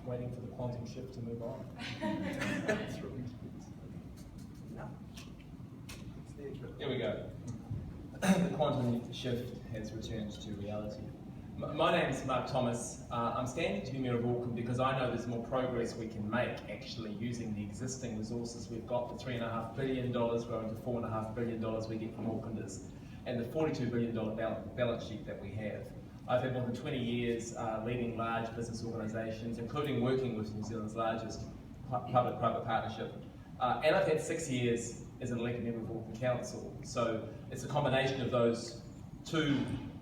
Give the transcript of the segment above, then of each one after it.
waiting for the quantum shift to move on. Here we go. The quantum shift has returned to reality. My name is Mark Thomas. I'm standing to be Mayor of Auckland because I know there's more progress we can make actually using the existing resources we've got, the $3.5 billion growing to $4.5 billion we get from Aucklanders, and the $42 billion balance sheet that we have. I've had more than 20 years leading large business organisations, including working with New Zealand's largest public-private partnership. And I've had 6 years as an elected member of Auckland Council. So it's a combination of those two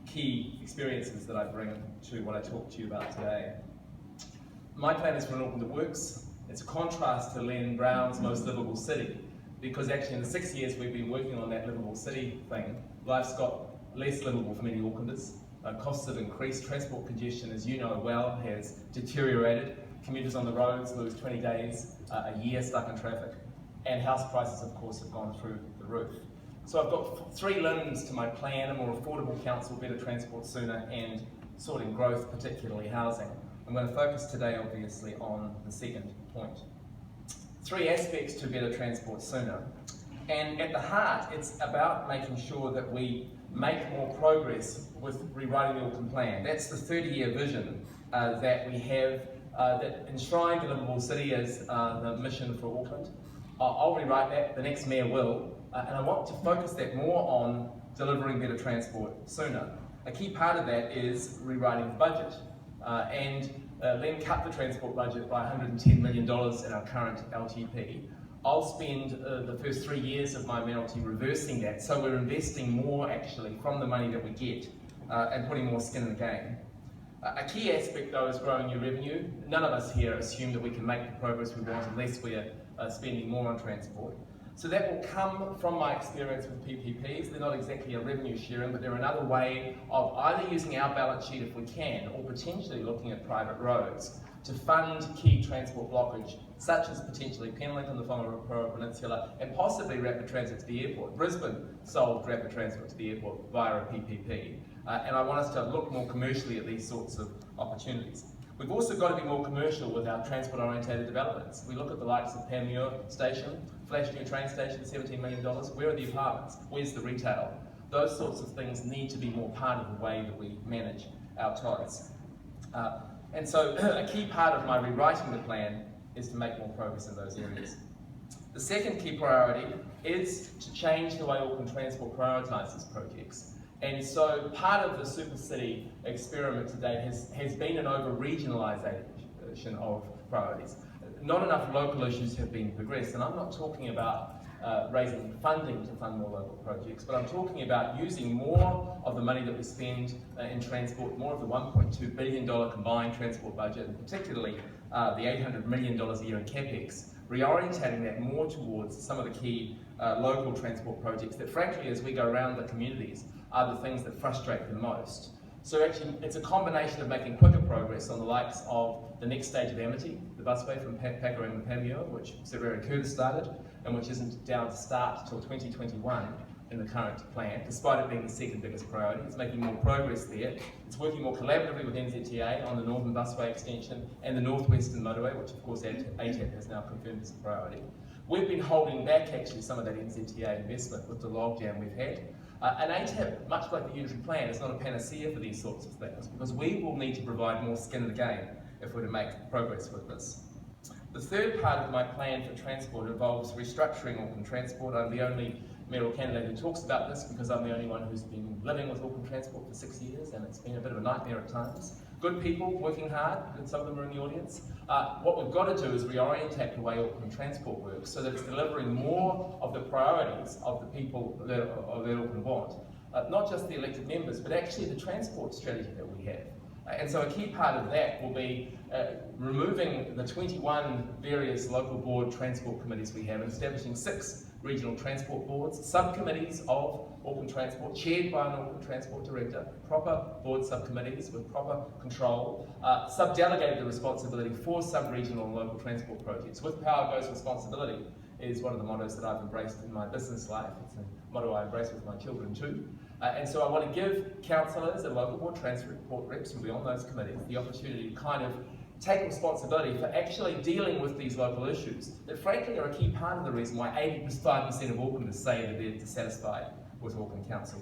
key experiences that I bring to what I talk to you about today. My plan is for an Auckland that works. It's a contrast to Len Brown's most livable city, because actually in the 6 years we've been working on that livable city thing, life's got less livable for many Aucklanders. Costs have increased, transport congestion, as you know well, has deteriorated. Commuters on the roads lose 20 days a year stuck in traffic, and house prices, of course, have gone through the roof. So I've got 3 limbs to my plan: a more affordable council, better transport sooner, and sorting growth, particularly housing. I'm going to focus today, obviously, on the second point. 3 aspects to better transport sooner. And at the heart, it's about making sure that we make more progress with rewriting the Auckland Plan. That's the 30-year vision that we have that enshrined a livable city as the mission for Auckland. I'll rewrite that, the next mayor will, and I want to focus that more on delivering better transport sooner. A key part of that is rewriting the budget, and Len cut the transport budget by $110 million in our current LTP. I'll spend the first 3 years of my mayoralty reversing that, so we're investing more actually from the money that we get and putting more skin in the game. A key aspect though is growing your revenue. None of us here assume that we can make the progress we want unless we're spending more on transport. So that will come from my experience with PPPs. They're not exactly a revenue sharing, but they're another way of either using our balance sheet if we can, or potentially looking at private roads to fund key transport blockage, such as potentially Penlink on the Whangaroa Peninsula, and possibly rapid transit to the airport. Brisbane solved rapid transit to the airport via a PPP, and I want us to look more commercially at these sorts of opportunities. We've also got to be more commercial with our transport-orientated developments. We look at the likes of Mayoral Station, Flash New Train Station, $17 million. Where are the apartments? Where's the retail? Those sorts of things need to be more part of the way that we manage our ties. And so a key part of my rewriting the plan is to make more progress in those areas. The second key priority is to change the way Auckland Transport prioritises projects. And so part of the Super City experiment to date has been an over-regionalisation of priorities. Not enough local issues have been progressed, and I'm not talking about raising funding to fund more local projects, but I'm talking about using more of the money that we spend in transport, more of the $1.2 billion combined transport budget, and particularly the $800 million a year in CapEx, reorientating that more towards some of the key local transport projects that, frankly, as we go around the communities, are the things that frustrate the most. So actually, it's a combination of making quicker progress on the likes of the next stage of Amity, the busway from Pakuranga to Mayoral, which Sir Aaron Curtis started, and which isn't down to start till 2021 in the current plan, despite it being the second biggest priority. It's making more progress there. It's working more collaboratively with NZTA on the Northern Busway extension and the Northwestern Motorway, which of course ATAP has now confirmed as a priority. We've been holding back actually some of that NZTA investment with the logjam we've had. And ATAP, much like the unitary plan, is not a panacea for these sorts of things, because we will need to provide more skin in the game if we're to make progress with this. The third part of my plan for transport involves restructuring Auckland Transport. I'm the only mayoral candidate who talks about this because I'm the only one who's been living with Auckland Transport for 6 years, and it's been a bit of a nightmare at times. Good people working hard, and some of them are in the audience. What we've got to do is reorientate the way Auckland Transport works so that it's delivering more of the priorities of the people that Auckland want. Not just the elected members, but actually the transport strategy that we have. And so a key part of that will be removing the 21 various local board transport committees we have and establishing 6 regional transport boards, subcommittees of Auckland Transport, chaired by an Auckland Transport Director, proper board subcommittees with proper control, sub-delegated the responsibility for sub-regional and local transport projects. With power goes responsibility is one of the mottos that I've embraced in my business life. It's a motto I embrace with my children too. And so I want to give councillors and local board transport reps who will be on those committees the opportunity to kind of take responsibility for actually dealing with these local issues that frankly are a key part of the reason why 85% of Aucklanders say that they're dissatisfied with Auckland Council.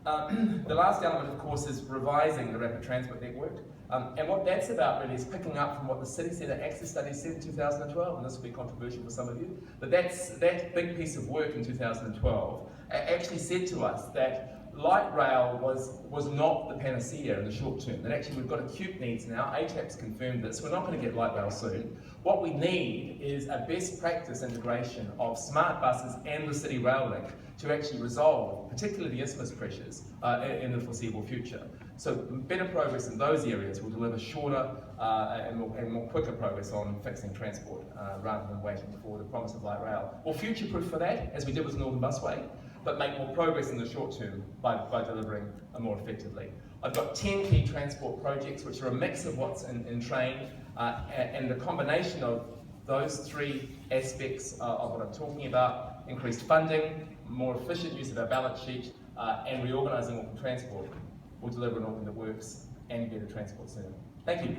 The last element, of course, is revising the rapid transport network. And what that's about really is picking up from what the City Centre Access Study said in 2012, and this will be controversial for some of you, but that big piece of work in 2012 actually said to us that light rail was not the panacea in the short term, that actually we've got acute needs now. ATAP's confirmed this, we're not going to get light rail soon. What we need is a best practice integration of smart buses and the city rail link to actually resolve, particularly the isthmus pressures in the foreseeable future. So better progress in those areas will deliver shorter and more quicker progress on fixing transport rather than waiting for the promise of light rail. We'll future-proof for that, as we did with Northern Busway, but make more progress in the short term by delivering more effectively. I've got 10 key transport projects which are a mix of what's in train and the combination of those three aspects of what I'm talking about: increased funding, more efficient use of our balance sheet, and reorganising Auckland Transport will deliver an Auckland that works and better transport sooner. Thank you.